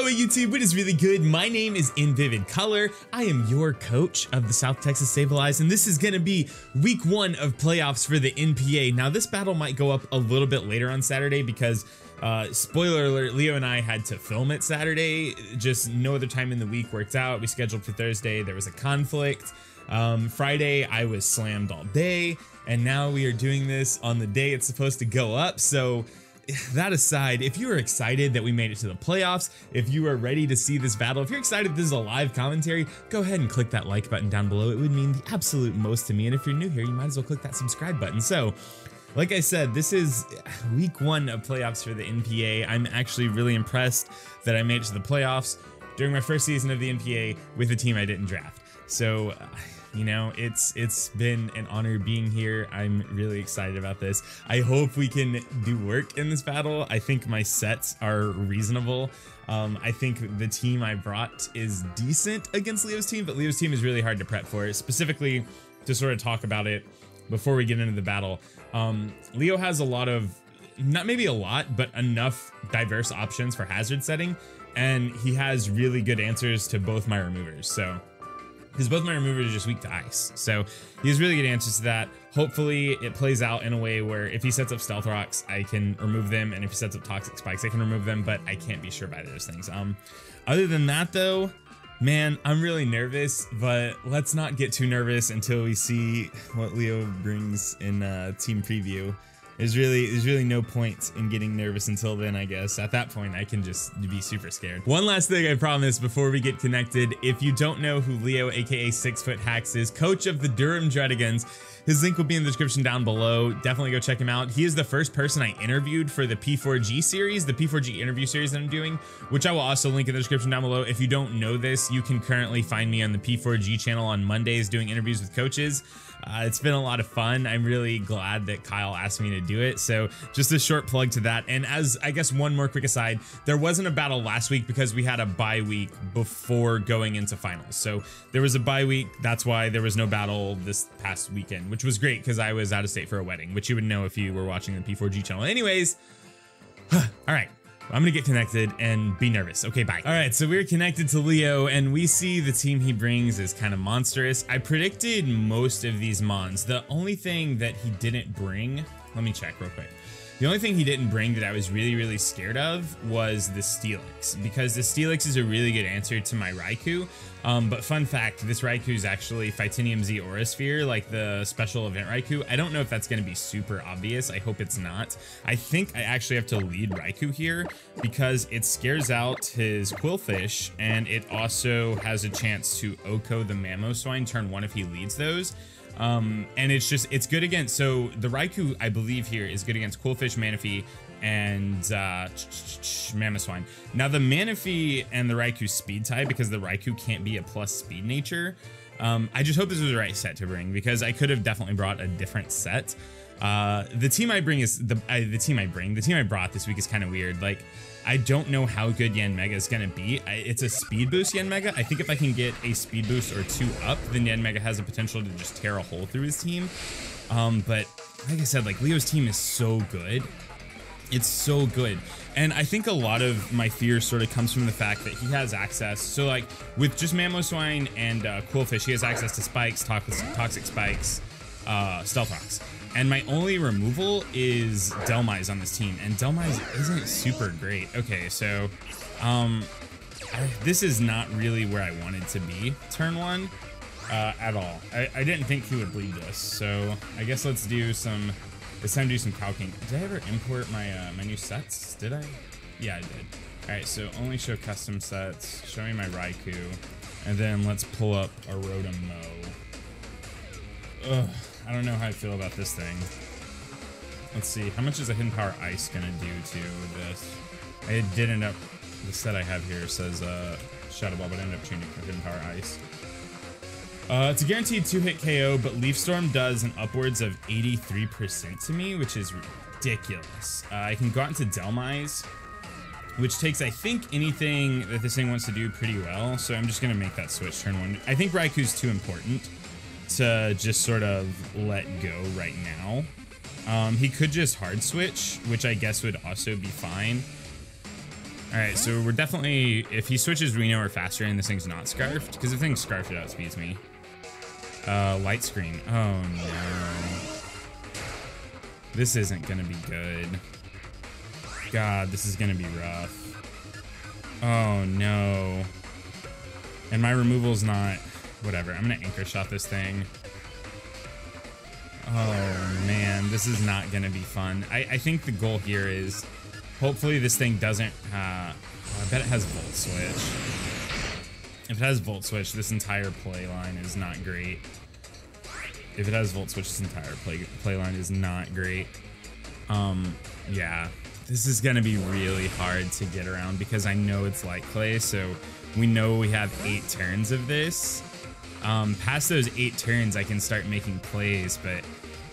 Oh, hey YouTube, what is really good? My name is In Vivid Color. I am your coach of the South Texas Sableyes, and this is going to be week 1 of playoffs for the NPA. Now, this battle might go up a little bit later on Saturday because, spoiler alert, Leo and I had to film it Saturday. Just no other time in the week worked out. We scheduled for Thursday. There was a conflict. Friday, I was slammed all day, and now we are doing this on the day it's supposed to go up. So that aside, if you are excited that we made it to the playoffs, if you are ready to see this battle, if you're excited this is a live commentary, go ahead and click that like button down below. It would mean the absolute most to me. And if you're new here, you might as well click that subscribe button. So, like I said, this is week 1 of playoffs for the NPA. I'm actually really impressed that I made it to the playoffs during my first season of the NPA with a team I didn't draft. So, you know, it's been an honor being here. I'm really excited about this. I hope we can do work in this battle. I think my sets are reasonable. I think the team I brought is decent against Leo's team, but Leo's team is really hard to prep for. Specifically, to sort of talk about it before we get into the battle, Leo has a lot of, not maybe a lot, but enough diverse options for hazard setting, and he has really good answers to both my removers. So, because both my removers are just weak to ice. So he has really good answers to that. Hopefully it plays out in a way where if he sets up stealth rocks, I can remove them. And if he sets up toxic spikes, I can remove them, but I can't be sure by those things. Other than that though, man, I'm really nervous, but let's not get too nervous until we see what Leo brings in team preview. There's really no point in getting nervous until then, I guess. At that point, I can just be super scared. One last thing I promise before we get connected. If you don't know who Leo, aka SixftHax is, coach of the Durham Druddigons, his link will be in the description down below. Definitely go check him out. He is the first person I interviewed for the P4G series, the P4G interview series that I'm doing, which I will also link in the description down below. If you don't know this, you can currently find me on the P4G channel on Mondays doing interviews with coaches. It's been a lot of fun. I'm really glad that Kyle asked me to do it. So just a short plug to that. And as I guess one more quick aside, there wasn't a battle last week because we had a bye week before going into finals. So there was a bye week. That's why there was no battle this past weekend, which was great because I was out of state for a wedding, which you would know if you were watching the P4G channel. Anyways, all right. I'm gonna get connected and be nervous. Okay, bye. All right, so we're connected to Leo and we see the team he brings is kind of monstrous. I predicted most of these mons. The only thing that he didn't bring, let me check real quick. The only thing he didn't bring that I was really scared of was the Steelix, because the Steelix is a really good answer to my Raikou. But fun fact, this Raikou is actually Phytanium Z Aura Sphere, like the special event Raikou. I don't know if that's going to be super obvious. I hope it's not. I think I actually have to lead Raikou here because it scares out his Quillfish, and it also has a chance to Oko the Mamoswine turn 1 if he leads those. And it's good against, so the Raikou, I believe here, is good against Quillfish, Manaphy, and Mamoswine. Now the Manaphy and the Raikou speed tie because the Raikou can't be a plus speed nature. I just hope this was the right set to bring because I could have definitely brought a different set. The team I bring is the team I brought this week is kind of weird. Like, I don't know how good Yanmega is going to be. It's a speed boost Yanmega. I think if I can get a speed boost or 2 up, then Yanmega has the potential to just tear a hole through his team. But like I said, like Leo's team is so good. It's so good. And I think a lot of my fear sort of comes from the fact that he has access. So like with just Mamoswine and Quillfish, he has access to spikes, toxic spikes, stealth rocks. And my only removal is Delmise on this team, and Delmise isn't super great. Okay, so this is not really where I wanted to be turn 1 at all. I didn't think he would bleed this, so I guess let's do some. It's time to do some calking. Did I ever import my my new sets? Did I? Yeah, I did. All right, so only show custom sets. Show me my Raikou, and then let's pull up a Rotom-Mow. Ugh. I don't know how I feel about this thing. Let's see, how much is a Hidden Power Ice gonna do to this? I did end up, the set I have here says Shadow Ball, but I ended up changing for Hidden Power Ice. It's a guaranteed 2-hit KO, but Leaf Storm does an upwards of 83% to me, which is ridiculous. I can go out into Delmise, which takes, I think, anything that this thing wants to do pretty well, so I'm just gonna make that switch turn 1. I think Raikou's too important to just sort of let go right now. He could just hard switch, which I guess would also be fine. All right, so we're definitely, if he switches Reno or faster and this thing's not scarfed, because if the thing's scarfed, it outspeeds me. Light screen. Oh no. This isn't gonna be good. God, this is gonna be rough. Oh no. And my removal's not, whatever. I'm gonna anchor shot this thing. Oh man, this is not gonna be fun. I think the goal here is, hopefully this thing doesn't, I bet it has Volt Switch. If it has Volt Switch, this entire play line is not great. If it has Volt Switch, this entire play line is not great. Yeah, this is gonna be really hard to get around because I know it's light clay, so we know we have 8 turns of this. Past those 8 turns, I can start making plays, but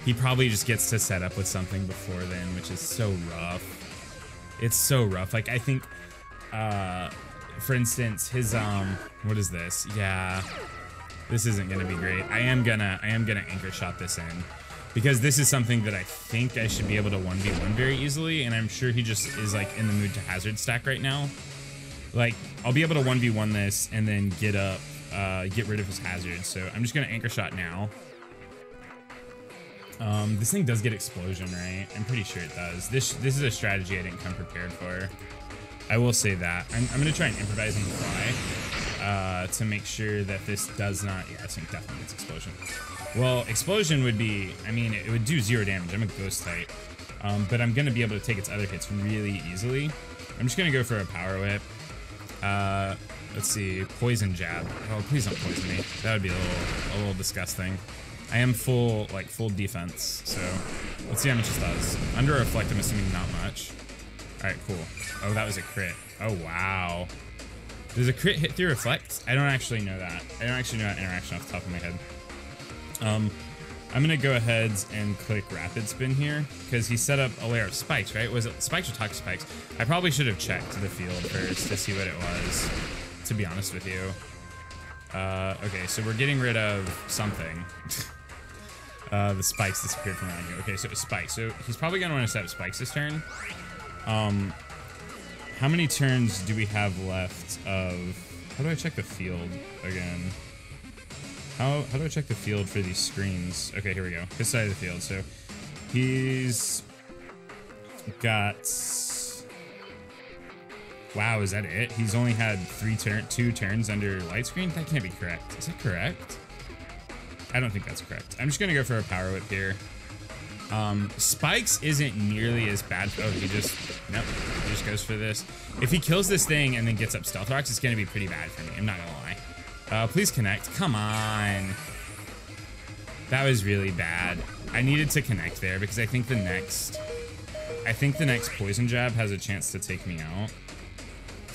he probably just gets to set up with something before then, which is so rough. It's so rough. Like, I think, for instance, his, what is this? Yeah, this isn't gonna be great. I am gonna anchor shot this in because this is something that I think I should be able to 1v1 very easily, and I'm sure he just is like in the mood to hazard stack right now. Like, I'll be able to 1v1 this and then get rid of his hazard. So I'm just gonna anchor shot now. This thing does get explosion, right? I'm pretty sure it does. This is a strategy I didn't come prepared for. I will say that. I'm gonna try and improvise on the fly to make sure that this does not. Yeah, this thing definitely gets explosion. Well, explosion would be, I mean, it would do 0 damage. I'm a ghost type, but I'm gonna be able to take its other hits really easily. I'm just gonna go for a power whip. Let's see, poison jab. Oh, please don't poison me. That would be a little disgusting. I am full defense, so let's see how much this does. Under reflect, I'm assuming not much. All right, cool. Oh, that was a crit. Oh, wow. Does a crit hit through reflect? I don't actually know that. I don't actually know that interaction off the top of my head. I'm gonna go ahead and click rapid spin here because he set up a layer of spikes, right? Was it spikes or toxic spikes? I probably should have checked the field first to see what it was, to be honest with you. Okay, so we're getting rid of something. The spikes disappeared from around here. Okay, so it was spikes. So he's probably gonna want to set up spikes this turn. How many turns do we have left of... How do I check the field again? How do I check the field for these screens? Okay, here we go. His side of the field. So he's got... Wow, is that it? He's only had 2 turns under light screen? That can't be correct. Is that correct? I don't think that's correct. I'm just gonna go for a power whip here. Spikes isn't nearly as bad. Oh, he just goes for this. If he kills this thing and then gets up stealth rocks, it's gonna be pretty bad for me. I'm not gonna lie. Please connect. Come on. That was really bad. I needed to connect there because I think the next poison jab has a chance to take me out.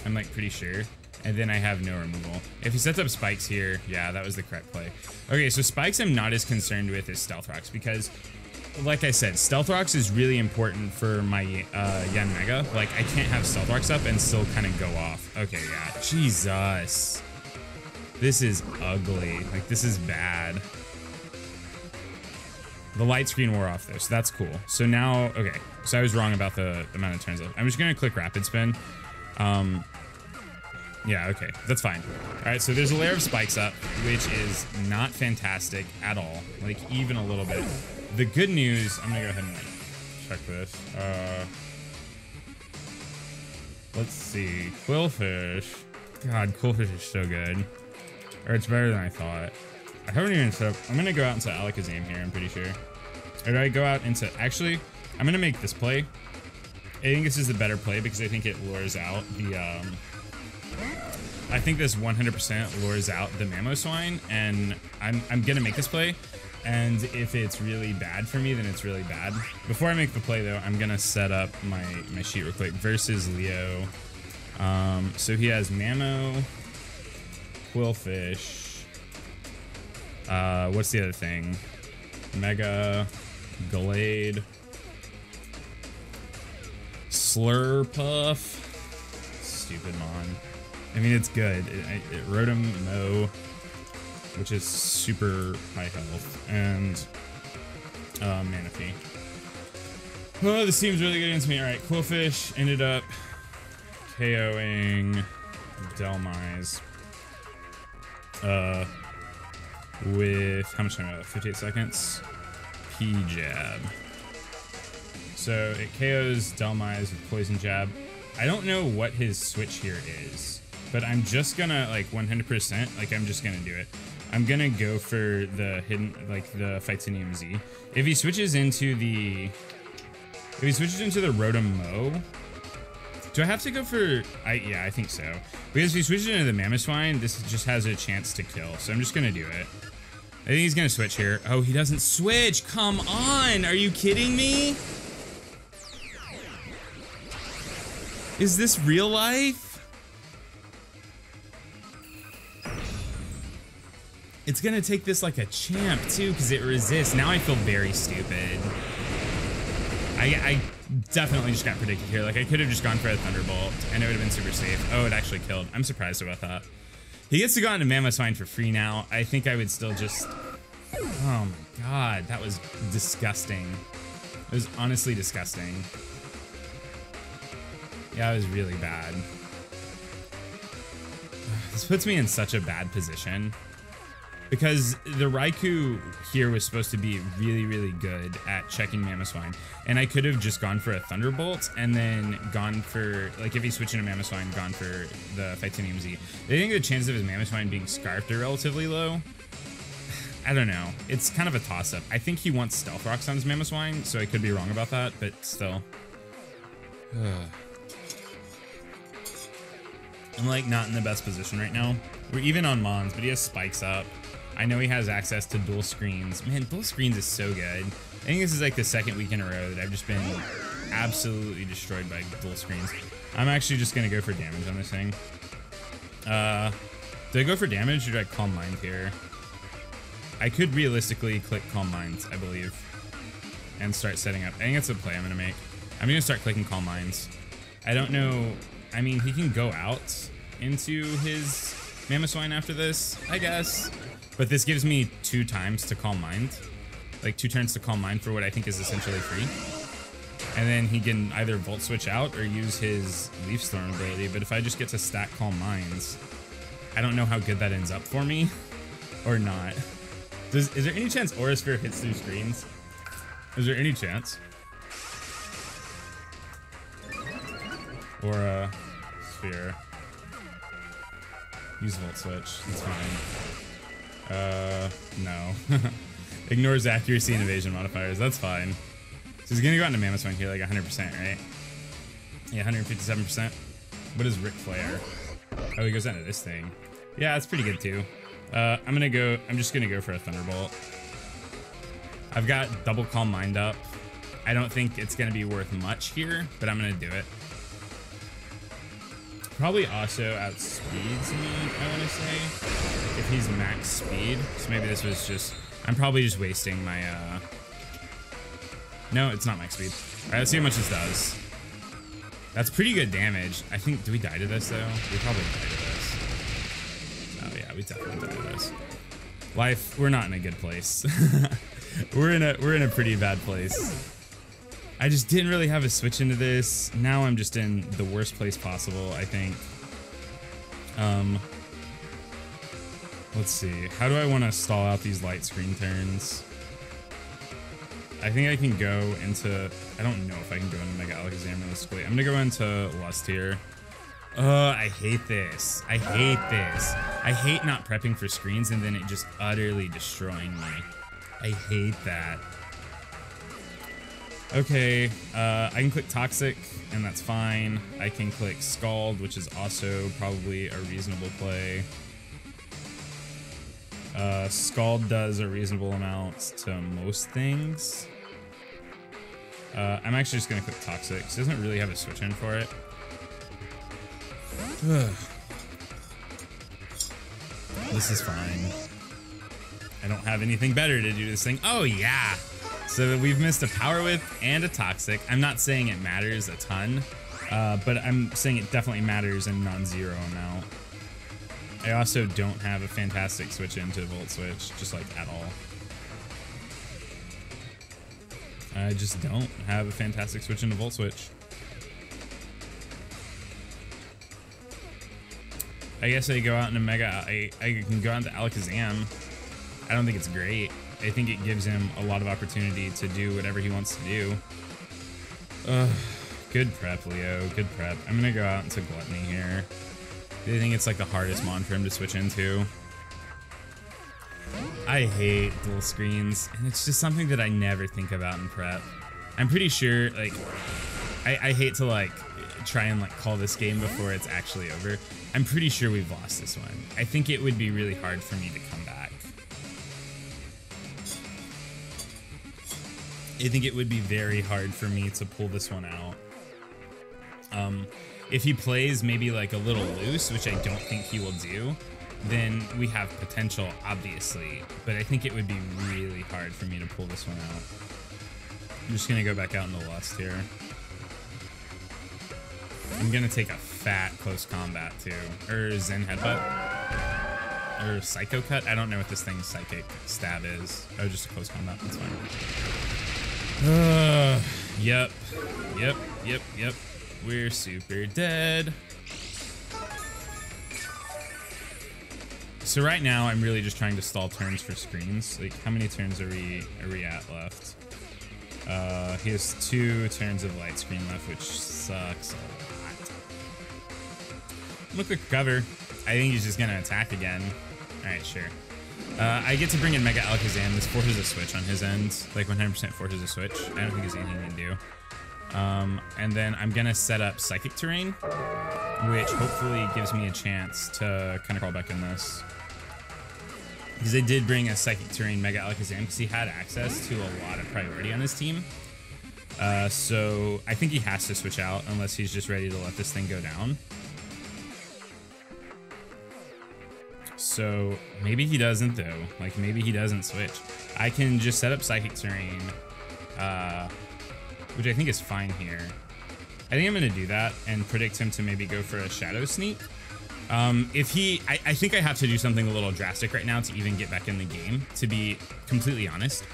I'm like pretty sure. And then I have no removal. If he sets up spikes here, yeah, that was the correct play. Okay, so spikes I'm not as concerned with as stealth rocks because, like I said, stealth rocks is really important for my Yen Mega. Like, I can't have stealth rocks up and still kind of go off. Okay, yeah, Jesus. This is ugly. Like, this is bad. The light screen wore off though, so that's cool. So now, okay, so I was wrong about the amount of turns left. I'm just gonna click rapid spin. Yeah, okay, that's fine. All right, so there's a layer of spikes up, which is not fantastic at all, like even a little bit. The good news, I'm gonna go ahead and like, check this. Let's see, Quillfish. God, Quillfish is so good. Or it's better than I thought. I haven't even set up, I'm gonna go out into Alakazam here, I'm pretty sure. Or do I go out into, actually, I'm gonna make this play. I think this is the better play because I think it lures out the, I think this 100% lures out the Mamoswine, and I'm gonna make this play, and if it's really bad for me, then it's really bad. Before I make the play though, I'm gonna set up my sheet real quick. Versus Leo. So he has Mamo, Quillfish, what's the other thing? Mega, Gallade, Slurpuff, stupid Mon. I mean, it's good. It Rotom Mo, which is super high health, and Manaphy. Oh, this team's really good against me. All right, Quillfish ended up. KOing Delmise with how much time? 58 seconds. P-jab. So it KOs Delmise with poison jab. I don't know what his switch here is, but I'm just gonna like 100%. Like I'm just gonna do it. I'm gonna go for the hidden, like the Fightinium Z. If he switches into the Rotom Mo, do I have to go for? Yeah, I think so. Because if he switches into the Mamoswine, this just has a chance to kill. So I'm just gonna do it. I think he's gonna switch here. Oh, he doesn't switch. Come on, are you kidding me? Is this real life? It's gonna take this like a champ too, because it resists. Now I feel very stupid. I definitely just got predicted here. Like I could have just gone for a Thunderbolt and it would have been super safe. Oh, it actually killed. I'm surprised about that. He gets to go into Mamoswine for free now. I think I would still just... Oh my god, that was disgusting. It was honestly disgusting. Yeah, it was really bad. This puts me in such a bad position. Because the Raikou here was supposed to be really, really good at checking Mamoswine. And I could have just gone for a Thunderbolt and then gone for, like if he switched into Mamoswine, gone for the Fightinium Z. I think the chances of his Mamoswine being scarfed are relatively low. I don't know. It's kind of a toss-up. I think he wants Stealth Rocks on his Mamoswine, so I could be wrong about that, but still. I'm like not in the best position right now. We're even on Mons, but he has spikes up. I know he has access to dual screens. Man, dual screens is so good. I think this is like the second week in a row that I've just been absolutely destroyed by dual screens. I'm actually just gonna go for damage on this thing. Do I go for damage or do I Calm Mind here? I could realistically click Calm Minds, I believe, and start setting up. I think that's a play I'm gonna make. I'm gonna start clicking Calm Minds. I don't know. I mean, he can go out into his Mamoswine after this, I guess. But this gives me 2 times to Calm Mind. Like 2 turns to Calm Mind for what I think is essentially free. And then he can either Volt Switch out or use his Leaf Storm ability. But if I just get to stack Calm Minds, I don't know how good that ends up for me. Or not. Is there any chance Aura Sphere hits through screens? Is there any chance? Aura Sphere. Use Volt Switch. That's fine. No. Ignores accuracy and evasion modifiers. That's fine. So he's gonna go out into Mamoswine here like 100%, right? Yeah, 157%. What is Ric Flair? Oh, he goes into this thing. Yeah, that's pretty good too. I'm just gonna go for a Thunderbolt. I've got double Calm Mind up. I don't think it's gonna be worth much here, but I'm gonna do it. Probably also outspeeds me, I want to say, if he's max speed. So maybe this was just, I'm probably just wasting my, no, it's not max speed. All right, let's see how much this does. That's pretty good damage. I think, do we die to this though? We probably die to this. Oh yeah, we definitely die to this. Life, we're not in a good place. we're in a pretty bad place. I just didn't really have a switch into this. Now I'm just in the worst place possible, I think. Let's see. How do I want to stall out these light screen turns? I think I can go into... I don't know if I can go into Mega Alakazam realistically. I'm going to go into Lust here. I hate this. I hate this. I hate not prepping for screens and then it just utterly destroying me. I hate that. Okay, I can click Toxic, and that's fine. I can click Scald, which is also probably a reasonable play. Scald does a reasonable amount to most things. I'm actually just gonna click Toxic, because it doesn't really have a switch in for it. This is fine. I don't have anything better to do this thing. Oh yeah! So we've missed a Power Whip and a Toxic. I'm not saying it matters a ton, but I'm saying it definitely matters in non-zero amount. I also don't have a fantastic switch into Volt Switch, just like at all. I just don't have a fantastic switch into Volt Switch. I guess I go out into Mega. I can go out into Alakazam. I don't think it's great. I think it gives him a lot of opportunity to do whatever he wants to do. Good prep, Leo. Good prep. I'm gonna go out into Gluttony here. I think it's like the hardest mon for him to switch into. I hate dual screens, and it's just something that I never think about in prep. I'm pretty sure, like, I hate to like try and like call this game before it's actually over. I'm pretty sure we've lost this one. I think it would be really hard for me to come back. I think it would be very hard for me to pull this one out. If he plays maybe like a little loose, which I don't think he will do, then we have potential, obviously. But I think it would be really hard for me to pull this one out. I'm just gonna go back out in the Lust here. I'm gonna take a fat close combat too. Or Zen Headbutt. Or Psycho Cut. I don't know what this thing's psychic stab is. Oh, just a close combat. That's fine. Yep. We're super dead. So right now, I'm really just trying to stall turns for screens. Like, how many turns are we at left? He has 2 turns of light screen left, which sucks a lot. I'm gonna quick cover. I think he's just gonna attack again. All right, sure. I get to bring in Mega Alakazam. This forces a switch on his end. Like 100% forces a switch. I don't think there's anything he can do. And then I'm gonna set up Psychic Terrain, which hopefully gives me a chance to kind of crawl back in this. Because they did bring a Psychic Terrain Mega Alakazam because he had access to a lot of priority on his team. So I think he has to switch out unless he's just ready to let this thing go down. So maybe he doesn't though. Like maybe he doesn't switch. I can just set up Psychic Terrain, which I think is fine here. I think I'm gonna do that and predict him to maybe go for a Shadow Sneak. If he, I think I have to do something a little drastic right now to even get back in the game, to be completely honest.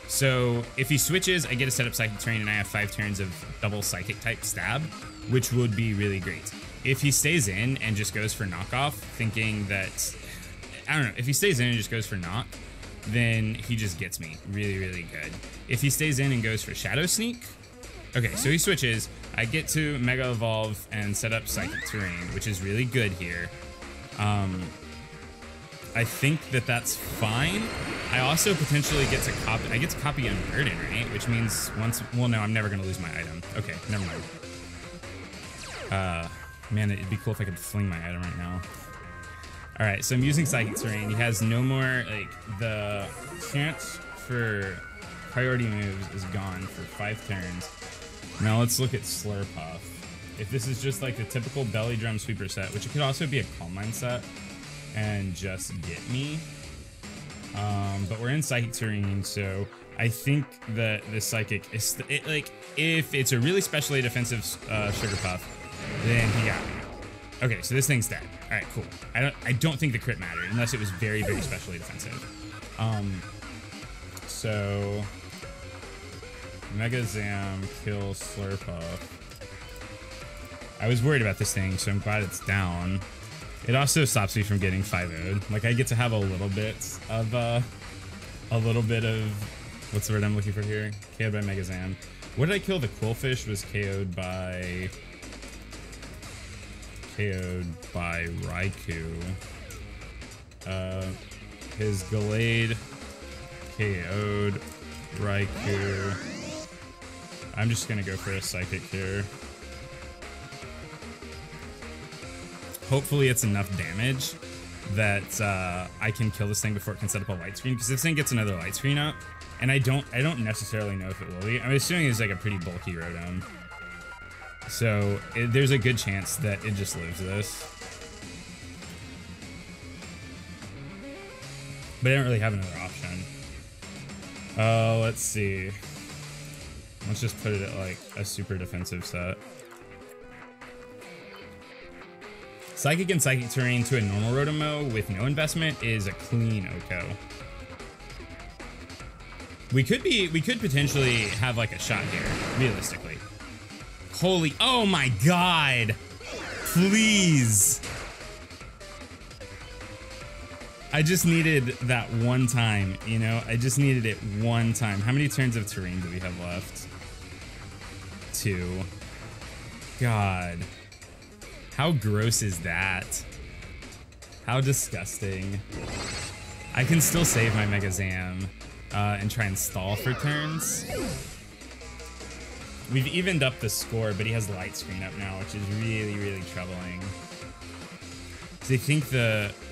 So if he switches, I get to set up Psychic Terrain and I have 5 turns of double Psychic type stab, which would be really great. If he stays in and just goes for knockoff, thinking that, I don't know, if he stays in and just goes for knock, then he just gets me really, really good. If he stays in and goes for Shadow Sneak, okay, so he switches. I get to Mega Evolve and set up Psychic Terrain, which is really good here. I think that that's fine. I also potentially get to copy. I get to copy Unburden, right? Which means once. Well, no, I'm never gonna lose my item. Okay, never mind. Man, it'd be cool if I could fling my item right now. All right, so I'm using Psychic Terrain. He has no more. Like the chance for priority moves is gone for 5 turns. Now let's look at Slurpuff. If this is just like the typical Belly Drum Sweeper set, which it could also be a Calm Mind set, and just get me. But we're in Psychic Terrain, so I think that the Psychic is like if it's a really specially defensive Sugar Puff, then he got me. Okay, so this thing's dead. All right, cool. I don't think the crit mattered unless it was very, very specially defensive. So Mega Zam kills Slurpuff. I was worried about this thing, so I'm glad it's down. It also stops me from getting 5-0'd. Like I get to have a little bit of what's the word I'm looking for here? KO'd by Mega Zam. What did I kill? The Quillfish was KO'd by Raikou. His Gallade KO'd Raikou. I'm just gonna go for a Psychic here. Hopefully it's enough damage that I can kill this thing before it can set up a light screen, because this thing gets another light screen up, and I don't necessarily know if it will be. I'm assuming it's like a pretty bulky Rotom. So there's a good chance that it just lives this. But I don't really have another option. Let's see. Let's just put it at like a super defensive set. Psychic and Psychic Terrain to a normal Rotomo with no investment is a clean Oko. We could potentially have like a shot here, realistically. Holy, oh my god! Please! I just needed that one time, you know? I just needed it one time. How many turns of terrain do we have left? 2. God. How gross is that? How disgusting. I can still save my Mega Zam and try and stall for turns. We've evened up the score, but he has the light screen up now, which is really, really troubling. So I think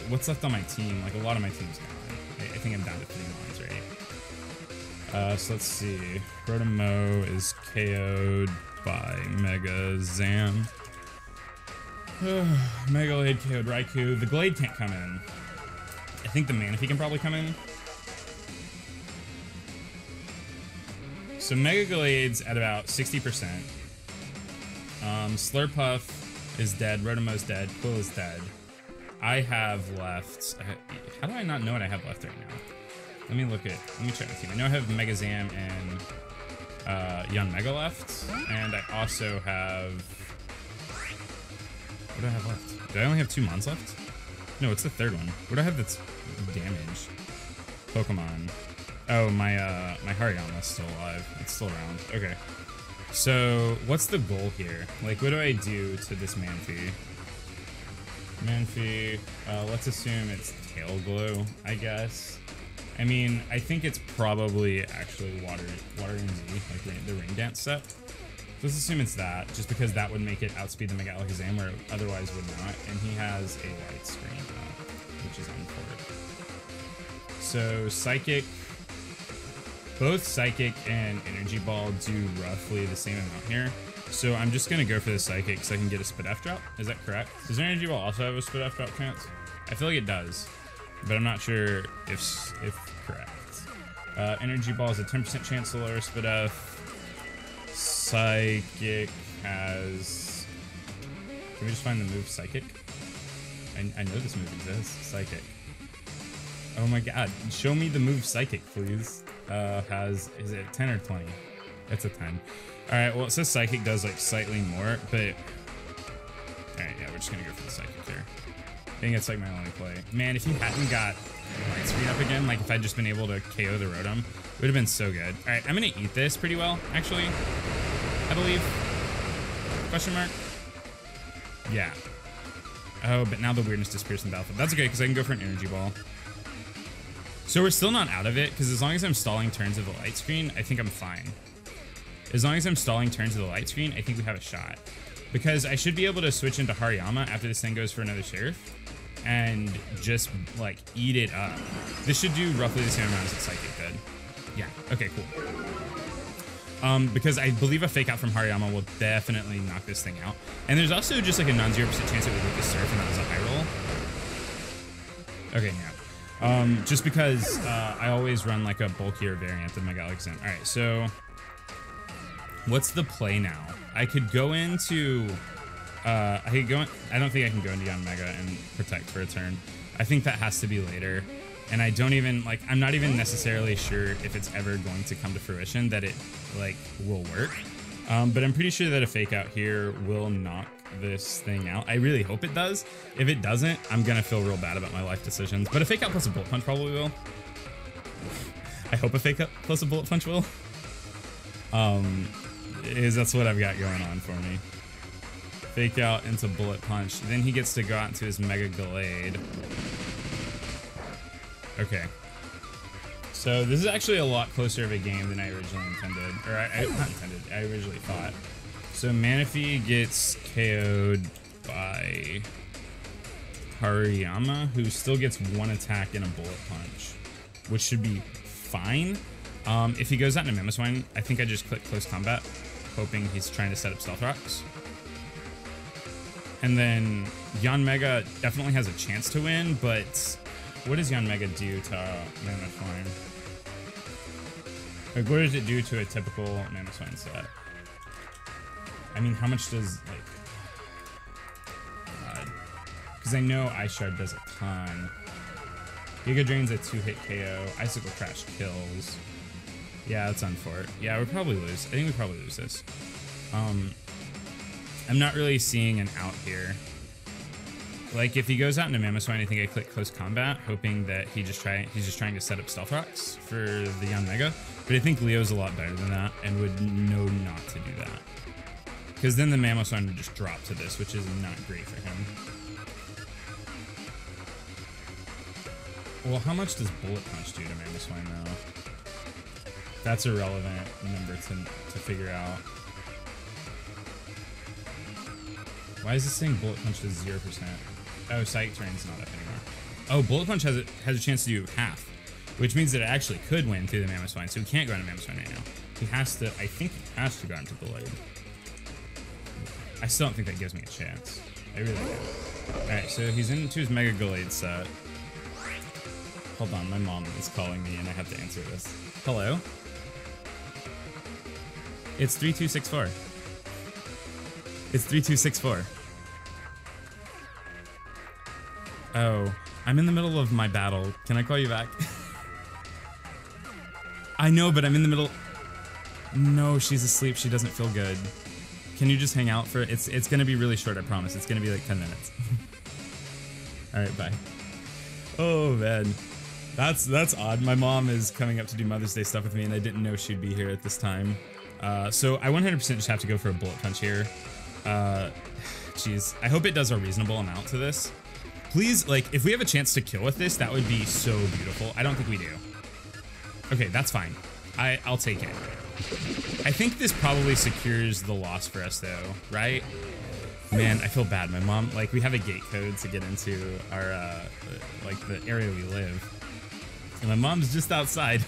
what's left on my team, like a lot of my team's gone. I think I'm down to 3 lines, right? So let's see. Rotom is KO'd by Mega Zam. Mega Glade KO'd Raikou. The Glade can't come in. I think the Manaphy can probably come in. So Mega Glade's at about 60%. Slurpuff is dead. Rotomo's dead. Quill is dead. I have left. How do I not know what I have left right now? Let me check my team. I know I have Mega Zam and Yanmega left, and I also have. What do I have left? Do I only have 2 Mons left? No, it's the 3rd one. What do I have that's damaged? Pokemon. Oh, my Hariyama's still alive. It's still around. Okay. So, what's the goal here? Like, what do I do to this Manaphy? Manaphy, let's assume it's Tail Glow, I guess. I mean, I think it's probably actually Water and Z, like the Rain Dance set. So let's assume it's that, just because that would make it outspeed the Mega Alakazam, where it otherwise would not. And he has a light screen up, which is unfortunate. So Psychic, both Psychic and Energy Ball do roughly the same amount here. So I'm just gonna go for the Psychic so I can get a Spidef drop. Is that correct? Does Energy Ball also have a Spidef drop chance? I feel like it does, but I'm not sure if correct. Energy Ball has a 10% chance to lower Spidef. Psychic has. Can we just find the move Psychic? I know this move exists. Psychic. Oh my god! Show me the move Psychic, please. Is it 10 or 20? It's a 10. Alright, well it says Psychic does like slightly more, but alright, yeah, we're just gonna go for the Psychic here. I think it's like my only play. Man, if he hadn't got light screen up again, like if I'd just been able to KO the Rotom, it would have been so good. Alright, I'm gonna eat this pretty well, actually. I believe. Question mark? Yeah. Oh, but now the weirdness disappears in the battlefield. That's okay, because I can go for an Energy Ball. So we're still not out of it, because as long as I'm stalling turns of the light screen, I think I'm fine. As long as I'm stalling turns of the light screen, I think we have a shot. Because I should be able to switch into Hariyama after this thing goes for another Sheriff, and just, like, eat it up. This should do roughly the same amount as the Psychic did. Yeah, okay, cool. Because I believe a Fake Out from Hariyama will definitely knock this thing out. And there's also just, like, a non-0% chance it would hit the Surf, and that was a high roll. Okay, yeah. Just because I always run like a bulkier variant of Mega Alakazam. Alright, so what's the play now? I could go into I don't think I can go into Yanmega and protect for a turn. I think that has to be later. And I don't even like I'm not even necessarily sure if it's ever going to come to fruition that it like will work. But I'm pretty sure that a Fake Out here will knock this thing out. I really hope it does. If it doesn't, I'm gonna feel real bad about my life decisions. But a Fake Out plus a Bullet Punch probably will. I hope a Fake Out plus a Bullet Punch will. That's what I've got going on for me. Fake Out into Bullet Punch. Then he gets to go out into his Mega Glade. Okay. So this is actually a lot closer of a game than I originally intended. Or not intended, I originally thought. So Manaphy gets KO'd by Hariyama, who still gets 1 attack and a Bullet Punch, which should be fine. If he goes out in a Mamoswine, I think I just click Close Combat, hoping he's trying to set up Stealth Rocks. And then Yanmega definitely has a chance to win, but what does Yanmega do to Mamoswine? Like, what does it do to a typical Mamoswine set? I mean, how much does, like... Because I know Ice Shard does a ton. Giga Drain's a 2-hit KO. Icicle Crash kills. Yeah, that's unfortunate. Yeah, we'll probably lose. I think we probably lose this. I'm not really seeing an out here. Like if he goes out into Mamoswine, I think I click close combat, hoping that he's just trying to set up stealth rocks for the young Mega. But I think Leo's a lot better than that and would know not to do that. Because then the Mamoswine would just drop to this, which is not great for him. Well, how much does Bullet Punch do to Mamoswine though? That's a relevant number to figure out. Why is this saying Bullet Punch does 0%? Oh, Psychic Terrain's not up anymore. Oh, Bullet Punch has a chance to do half, which means that it actually could win through the Mamoswine, so he can't go into Mamoswine right now. He has to, I think he has to go into Gallade. I still don't think that gives me a chance. I really do. Alright, so he's into his Mega Gallade set. Hold on, my mom is calling me and I have to answer this. Hello? It's 3264. It's 3264. Oh, I'm in the middle of my battle. Can I call you back? I know, but I'm in the middle. No, she's asleep. She doesn't feel good. Can you just hang out for it? It's gonna be really short, I promise. It's gonna be like 10 minutes. Alright, bye. Oh man. That's odd. My mom is coming up to do Mother's Day stuff with me and I didn't know she'd be here at this time. So I 100% just have to go for a Bullet Punch here. Jeez. I hope it does a reasonable amount to this. Please, like, if we have a chance to kill with this, that would be so beautiful. I don't think we do. Okay, that's fine. I'll take it. I think this probably secures the loss for us, though, right? Man, I feel bad. My mom, like, we have a gate code to get into our, like, the area we live. And my mom's just outside.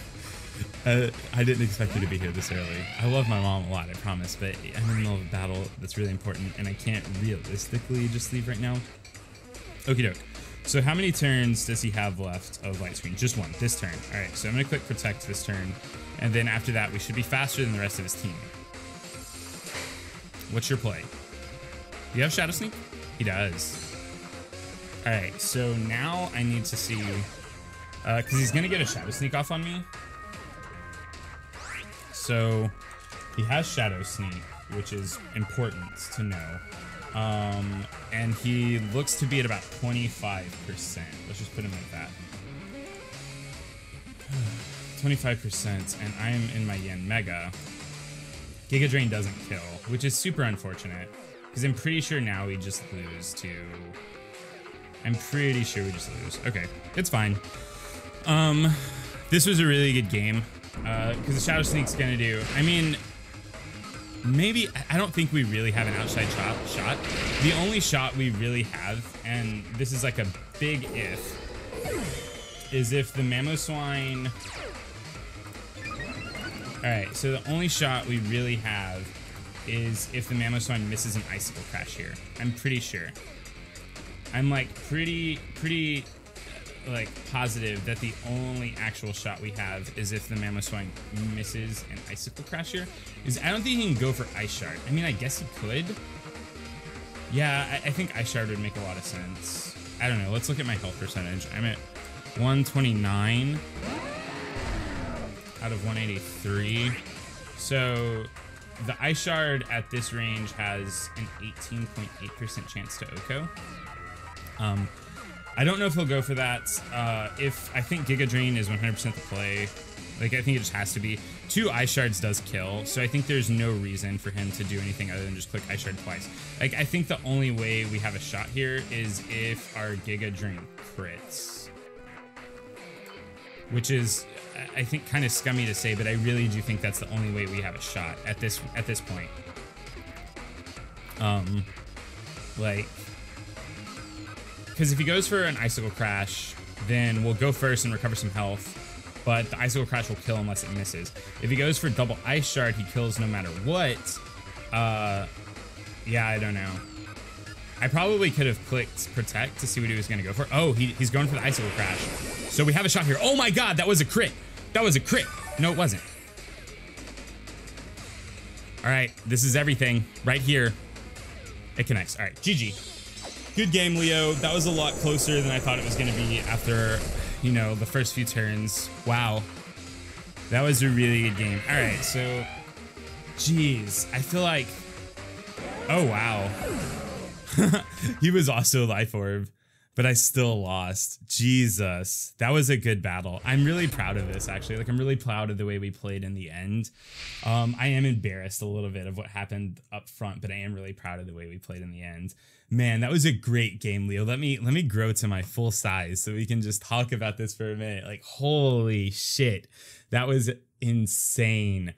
I didn't expect her to be here this early. I love my mom a lot, I promise, but I'm in the middle of a battle that's really important, and I can't realistically just leave right now. Okie doke. So how many turns does he have left of Light Screen? Just one, this turn. Alright, so I'm gonna click Protect this turn, and then after that we should be faster than the rest of his team. What's your play? Do you have Shadow Sneak? He does. Alright, so now I need to see, because he's gonna get a Shadow Sneak off on me. So he has Shadow Sneak, which is important to know. And he looks to be at about 25%. Let's just put him like that. 25%, and I'm in my Yen Mega. Giga Drain doesn't kill, which is super unfortunate, because I'm pretty sure now we just lose to... I'm pretty sure we just lose. Okay, it's fine. This was a really good game, because the Shadow Sneak's gonna do... I mean... Maybe, I don't think we really have an outside shot. The only shot we really have, and this is like a big if, is if the Mamoswine... Alright, so the only shot we really have is if the Mamoswine misses an Icicle Crash here. I'm pretty sure. I'm like pretty like positive that the only actual shot we have is if the Mamoswine misses an Icicle Crash here. Because I don't think he can go for Ice Shard. I mean, I guess he could. Yeah, I think Ice Shard would make a lot of sense. I don't know. Let's look at my health percentage. I'm at 129 out of 183. So the Ice Shard at this range has an 18.8% chance to OHKO. I don't know if he'll go for that. If I think Giga Drain is 100% the play. Like, I think it just has to be. 2 Ice Shards does kill, so I think there's no reason for him to do anything other than just click Ice Shard twice. Like, I think the only way we have a shot here is if our Giga Drain crits. Which is, I think, kind of scummy to say, but I really do think that's the only way we have a shot at this point. Like... Because if he goes for an Icicle Crash, then we'll go first and recover some health, but the Icicle Crash will kill unless it misses. If he goes for double Ice Shard, he kills no matter what. Yeah, I don't know. I probably could have clicked Protect to see what he was going to go for. Oh, he's going for the Icicle Crash. So we have a shot here. Oh my god, that was a crit. That was a crit. No, it wasn't. All right, this is everything right here. It connects. All right, GG. Good game, Leo. That was a lot closer than I thought it was going to be after, you know, the first few turns. Wow. That was a really good game. All right, so, geez, I feel like, oh, wow. He was also Life Orb, but I still lost. Jesus, that was a good battle. I'm really proud of this, actually. Like, I'm really proud of the way we played in the end. I am embarrassed a little bit of what happened up front, but I am really proud of the way we played in the end. Man, that was a great game, Leo. Let me grow to my full size so we can just talk about this for a minute. Like, holy shit, that was insane.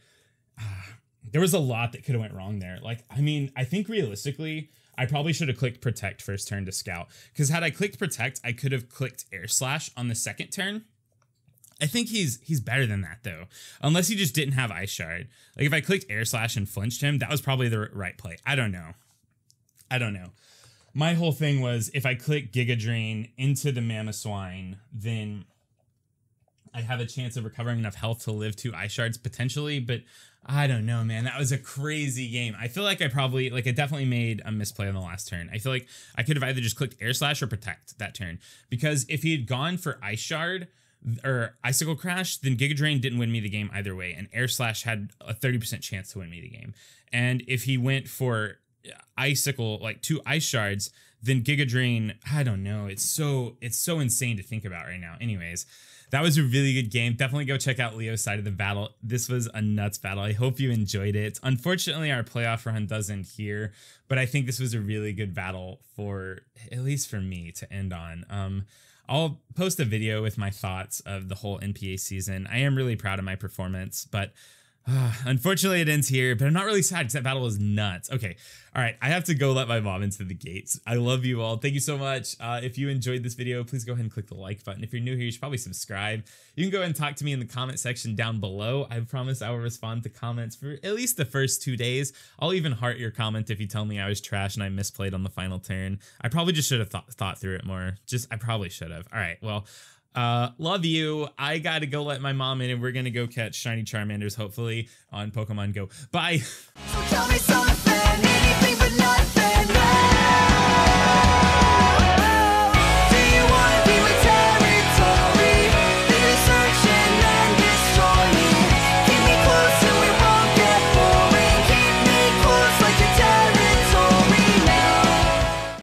There was a lot that could have went wrong there. Like, I mean, I think realistically, I probably should have clicked Protect first turn to scout, because had I clicked Protect, I could have clicked Air Slash on the second turn. I think he's better than that, though, unless he just didn't have Ice Shard. Like, if I clicked Air Slash and flinched him, that was probably the right play. I don't know. My whole thing was, if I click Giga Drain into the Mamoswine, then I have a chance of recovering enough health to live 2 Ice Shards potentially, but I don't know, man. That was a crazy game. I feel like I definitely made a misplay on the last turn. I feel like I could have either just clicked Air Slash or Protect that turn, because if he had gone for Ice Shard or Icicle Crash, then Giga Drain didn't win me the game either way, and Air Slash had a 30% chance to win me the game. And if he went for Icicle, like 2 Ice Shards, then Giga Drain, I don't know. It's so insane to think about right now. Anyways, that was a really good game. Definitely go check out Leo's side of the battle. This was a nuts battle. I hope you enjoyed it. Unfortunately, our playoff run does end here, but I think this was a really good battle for, at least for me, to end on. I'll post a video with my thoughts of the whole NPA season. I am really proud of my performance, but unfortunately it ends here, but I'm not really sad because that battle was nuts. Okay. All right. I have to go let my mom into the gates. I love you all. Thank you so much. If you enjoyed this video, please go ahead and click the like button. If you're new here, you should probably subscribe. You can go ahead and talk to me in the comment section down below. I promise I will respond to comments for at least the first 2 days. I'll even heart your comment if you tell me I was trash and I misplayed on the final turn. I probably just should have thought through it more. I probably should have. All right. Well, love you. I gotta go let my mom in, and we're gonna go catch shiny Charmanders, hopefully, on Pokemon Go. Bye. So tell me something, anything but nothing.